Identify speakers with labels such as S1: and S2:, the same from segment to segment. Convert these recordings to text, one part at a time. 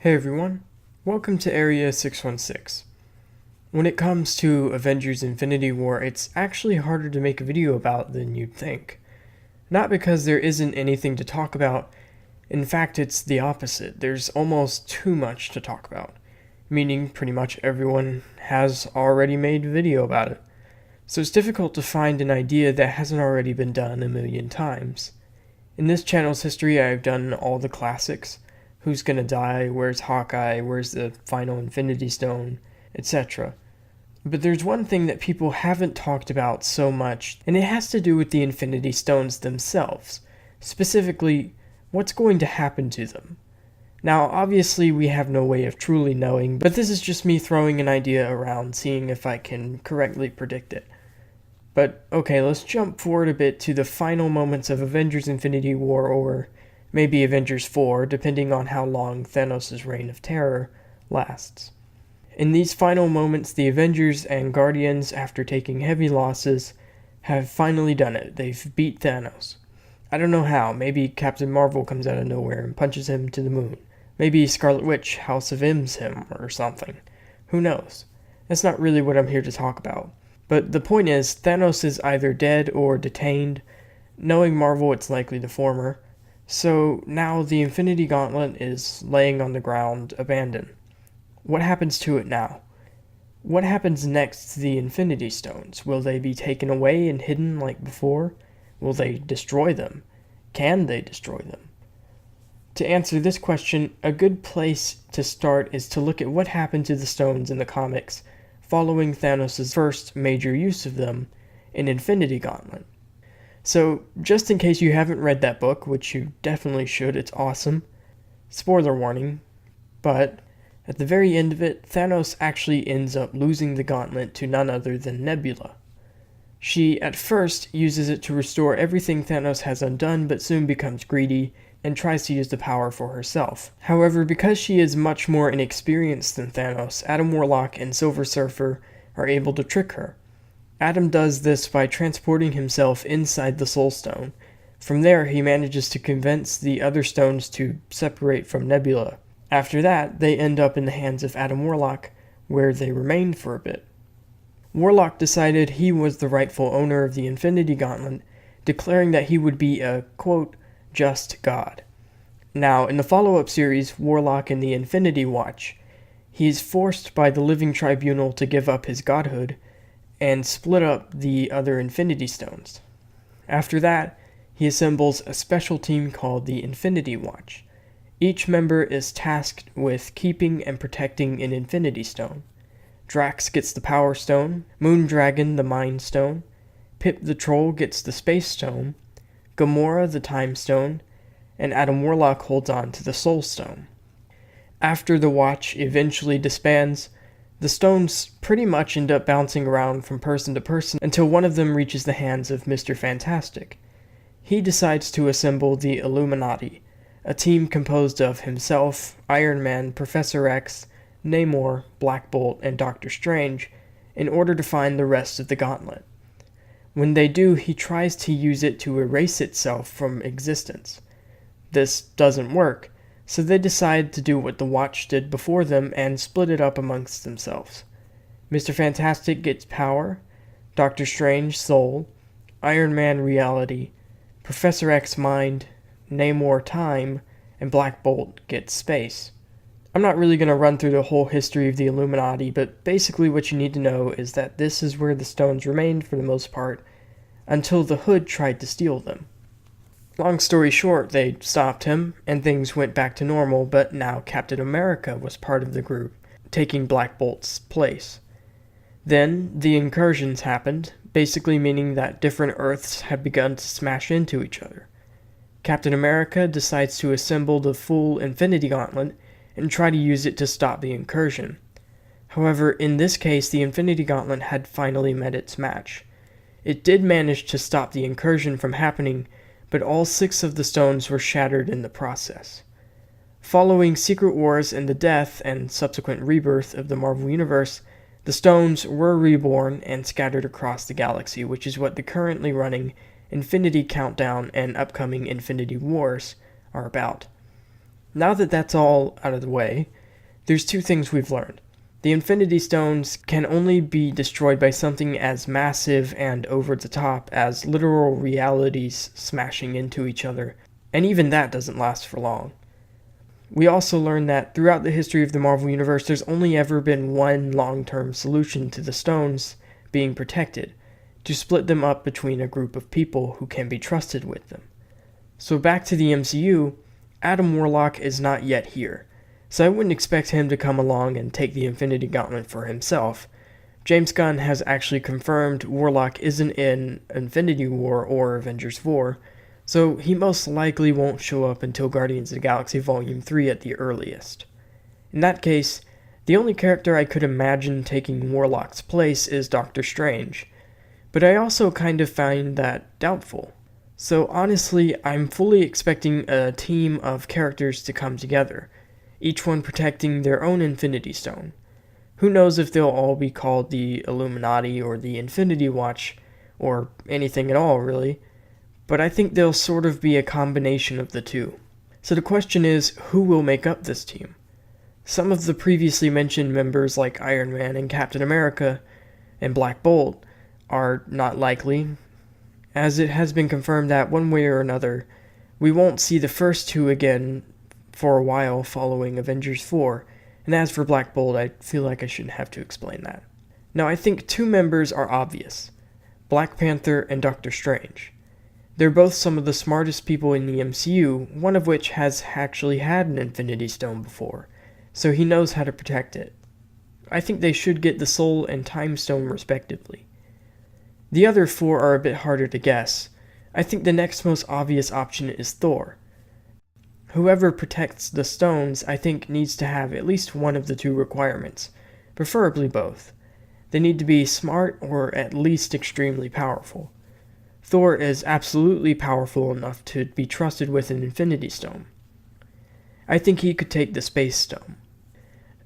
S1: Hey everyone, welcome to Area 616. When it comes to Avengers Infinity War, it's actually harder to make a video about than you'd think. Not because there isn't anything to talk about, in fact it's the opposite. There's almost too much to talk about, meaning pretty much everyone has already made a video about it. So it's difficult to find an idea that hasn't already been done a million times. In this channel's history I've done all the classics. Who's gonna die, where's Hawkeye, where's the final Infinity Stone, etc. But there's one thing that people haven't talked about so much, and it has to do with the Infinity Stones themselves. Specifically, what's going to happen to them. Now, obviously we have no way of truly knowing, but this is just me throwing an idea around, seeing if I can correctly predict it. But okay, let's jump forward a bit to the final moments of Avengers Infinity War, or maybe Avengers 4, depending on how long Thanos' reign of terror lasts. In these final moments, the Avengers and Guardians, after taking heavy losses, have finally done it. They've beat Thanos. I don't know how. Maybe Captain Marvel comes out of nowhere and punches him to the moon. Maybe Scarlet Witch House of M's him or something. Who knows? That's not really what I'm here to talk about. But the point is, Thanos is either dead or detained. Knowing Marvel, it's likely the former. So now the Infinity Gauntlet is laying on the ground, abandoned. What happens to it now? What happens next to the Infinity Stones? Will they be taken away and hidden like before? Will they destroy them? Can they destroy them? To answer this question, a good place to start is to look at what happened to the stones in the comics following Thanos' first major use of them in Infinity Gauntlet. So, just in case you haven't read that book, which you definitely should, it's awesome. Spoiler warning, but at the very end of it, Thanos actually ends up losing the gauntlet to none other than Nebula. She, at first, uses it to restore everything Thanos has undone, but soon becomes greedy and tries to use the power for herself. However, because she is much more inexperienced than Thanos, Adam Warlock and Silver Surfer are able to trick her. Adam does this by transporting himself inside the Soul Stone. From there, he manages to convince the other stones to separate from Nebula. After that, they end up in the hands of Adam Warlock, where they remain for a bit. Warlock decided he was the rightful owner of the Infinity Gauntlet, declaring that he would be a, quote, just god. Now, in the follow-up series, Warlock and the Infinity Watch, he is forced by the Living Tribunal to give up his godhood, and split up the other Infinity Stones. After that, he assembles a special team called the Infinity Watch. Each member is tasked with keeping and protecting an Infinity Stone. Drax gets the Power Stone, Moondragon the Mind Stone, Pip the Troll gets the Space Stone, Gamora the Time Stone, and Adam Warlock holds on to the Soul Stone. After the Watch eventually disbands, the stones pretty much end up bouncing around from person to person until one of them reaches the hands of Mr. Fantastic. He decides to assemble the Illuminati, a team composed of himself, Iron Man, Professor X, Namor, Black Bolt, and Doctor Strange, in order to find the rest of the gauntlet. When they do, he tries to use it to erase itself from existence. This doesn't work, so they decide to do what the Watch did before them and split it up amongst themselves. Mr. Fantastic gets power, Doctor Strange soul, Iron Man reality, Professor X mind, Namor time, and Black Bolt gets space. I'm not really going to run through the whole history of the Illuminati, but basically what you need to know is that this is where the stones remained for the most part, until the Hood tried to steal them. Long story short, they stopped him, and things went back to normal, but now Captain America was part of the group, taking Black Bolt's place. Then, the incursions happened, basically meaning that different Earths have begun to smash into each other. Captain America decides to assemble the full Infinity Gauntlet and try to use it to stop the incursion. However, in this case, the Infinity Gauntlet had finally met its match. It did manage to stop the incursion from happening, but all 6 of the stones were shattered in the process. Following Secret Wars and the death and subsequent rebirth of the Marvel Universe, the stones were reborn and scattered across the galaxy, which is what the currently running Infinity Countdown and upcoming Infinity Wars are about. Now that that's all out of the way, there's two things we've learned. The Infinity Stones can only be destroyed by something as massive and over the top as literal realities smashing into each other, and even that doesn't last for long. We also learned that throughout the history of the Marvel Universe, there's only ever been one long-term solution to the stones being protected, to split them up between a group of people who can be trusted with them. So back to the MCU, Adam Warlock is not yet here, so I wouldn't expect him to come along and take the Infinity Gauntlet for himself. James Gunn has actually confirmed Warlock isn't in Infinity War or Avengers 4, so he most likely won't show up until Guardians of the Galaxy Volume 3 at the earliest. In that case, the only character I could imagine taking Warlock's place is Doctor Strange, but I also kind of find that doubtful. So honestly, I'm fully expecting a team of characters to come together, each one protecting their own Infinity Stone. Who knows if they'll all be called the Illuminati or the Infinity Watch, or anything at all really, but I think they'll sort of be a combination of the two. So the question is, who will make up this team? Some of the previously mentioned members like Iron Man and Captain America and Black Bolt are not likely, as it has been confirmed that one way or another, we won't see the first two again for a while following Avengers 4, and as for Black Bolt, I feel like I shouldn't have to explain that. Now I think two members are obvious, Black Panther and Doctor Strange. They're both some of the smartest people in the MCU, one of which has actually had an Infinity Stone before, so he knows how to protect it. I think they should get the Soul and Time Stone respectively. The other four are a bit harder to guess. I think the next most obvious option is Thor. Whoever protects the stones, I think, needs to have at least one of the two requirements, preferably both. They need to be smart or at least extremely powerful. Thor is absolutely powerful enough to be trusted with an Infinity Stone. I think he could take the Space Stone.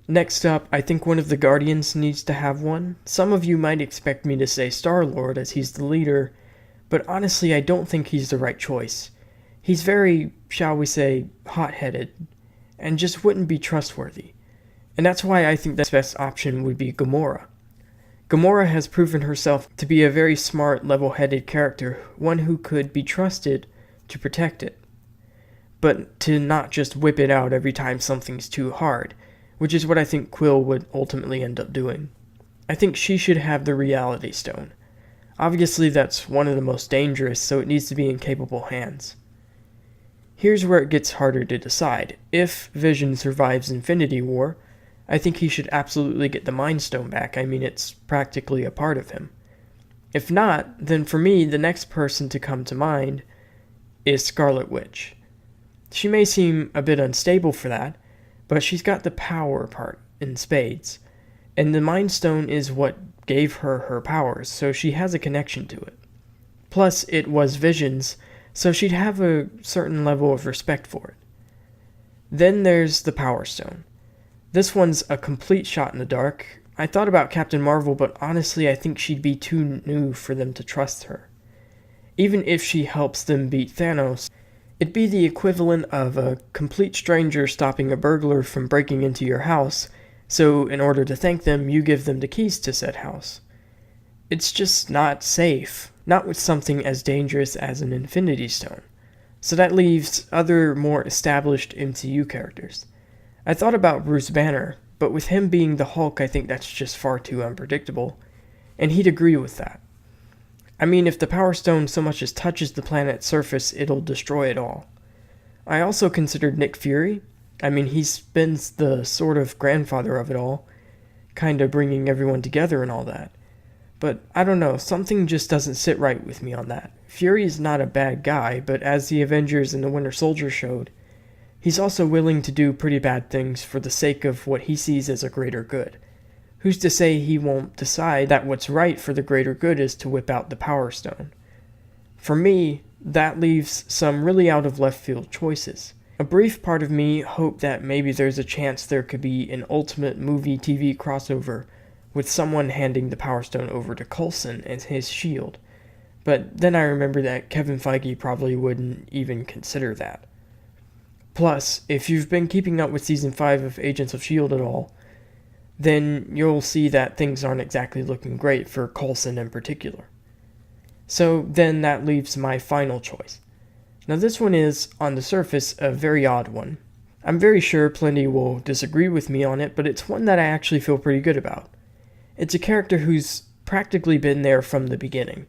S1: Next up, I think one of the Guardians needs to have one. Some of you might expect me to say Star-Lord as he's the leader, but honestly I don't think he's the right choice. He's very, shall we say, hot-headed, and just wouldn't be trustworthy. And that's why I think the best option would be Gamora. Gamora has proven herself to be a very smart, level-headed character, one who could be trusted to protect it, but to not just whip it out every time something's too hard, which is what I think Quill would ultimately end up doing. I think she should have the Reality Stone. Obviously that's one of the most dangerous, so it needs to be in capable hands. Here's where it gets harder to decide. If Vision survives Infinity War, I think he should absolutely get the Mind Stone back. I mean, it's practically a part of him. If not, then for me, the next person to come to mind is Scarlet Witch. She may seem a bit unstable for that, but she's got the power part in spades, and the Mind Stone is what gave her her powers, so she has a connection to it. Plus, it was Vision's, so she'd have a certain level of respect for it. Then there's the Power Stone. This one's a complete shot in the dark. I thought about Captain Marvel, but honestly I think she'd be too new for them to trust her. Even if she helps them beat Thanos, it'd be the equivalent of a complete stranger stopping a burglar from breaking into your house, so in order to thank them, you give them the keys to said house. It's just not safe, not with something as dangerous as an Infinity Stone. So that leaves other more established MCU characters. I thought about Bruce Banner, but with him being the Hulk, I think that's just far too unpredictable, and he'd agree with that. I mean, if the Power Stone so much as touches the planet's surface, it'll destroy it all. I also considered Nick Fury. I mean, he's been the sort of grandfather of it all, kinda bringing everyone together and all that. But I don't know, something just doesn't sit right with me on that. Fury is not a bad guy, but as the Avengers and the Winter Soldier showed, he's also willing to do pretty bad things for the sake of what he sees as a greater good. Who's to say he won't decide that what's right for the greater good is to whip out the Power Stone? For me, that leaves some really out of left field choices. A brief part of me hoped that maybe there's a chance there could be an ultimate movie TV crossover with someone handing the Power Stone over to Coulson as his shield. But then I remember that Kevin Feige probably wouldn't even consider that. Plus, if you've been keeping up with Season 5 of Agents of S.H.I.E.L.D. at all, then you'll see that things aren't exactly looking great for Coulson in particular. So then that leaves my final choice. Now this one is, on the surface, a very odd one. I'm very sure plenty will disagree with me on it, but it's one that I actually feel pretty good about. It's a character who's practically been there from the beginning.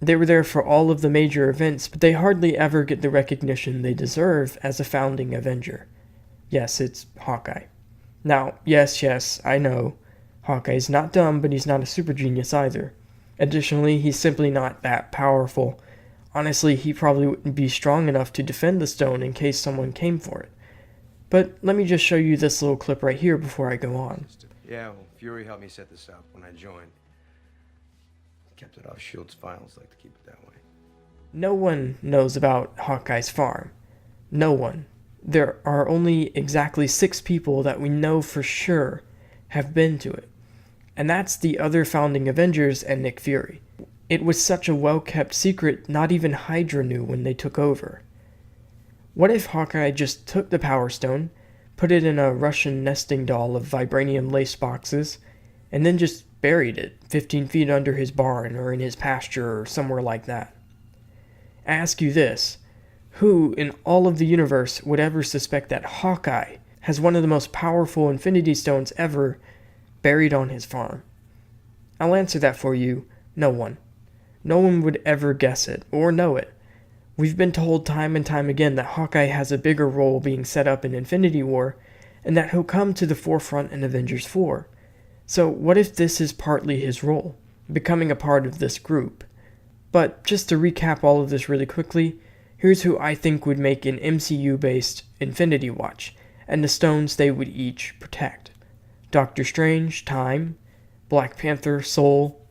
S1: They were there for all of the major events, but they hardly ever get the recognition they deserve as a founding Avenger. Yes, it's Hawkeye. Now, yes, I know. Hawkeye's not dumb, but he's not a super genius either. Additionally, he's simply not that powerful. Honestly, he probably wouldn't be strong enough to defend the stone in case someone came for it. But let me just show you this little clip right here before I go on.
S2: Yeah, well, Fury helped me set this up when I joined. Kept it off S.H.I.E.L.D.'s files, like to keep it that way.
S1: No one knows about Hawkeye's farm. No one. There are only exactly 6 people that we know for sure have been to it. And that's the other founding Avengers and Nick Fury. It was such a well-kept secret, not even Hydra knew when they took over. What if Hawkeye just took the Power Stone, put it in a Russian nesting doll of vibranium lace boxes, and then just buried it 15 feet under his barn or in his pasture or somewhere like that? I ask you this, who in all of the universe would ever suspect that Hawkeye has one of the most powerful Infinity Stones ever buried on his farm? I'll answer that for you, no one. No one would ever guess it, or know it. We've been told time and time again that Hawkeye has a bigger role being set up in Infinity War, and that he'll come to the forefront in Avengers 4. So what if this is partly his role, becoming a part of this group? But just to recap all of this really quickly, here's who I think would make an MCU-based Infinity Watch, and the stones they would each protect. Doctor Strange, Time; Black Panther, Soul;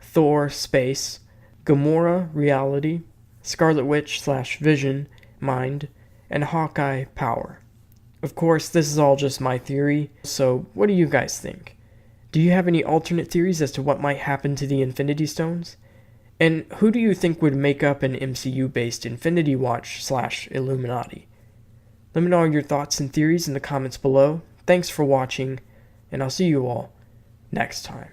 S1: Thor, Space; Gamora, Reality; Scarlet Witch / Vision, Mind; and Hawkeye, Power. Of course, this is all just my theory, so what do you guys think? Do you have any alternate theories as to what might happen to the Infinity Stones? And who do you think would make up an MCU-based Infinity Watch / Illuminati? Let me know your thoughts and theories in the comments below. Thanks for watching, and I'll see you all next time.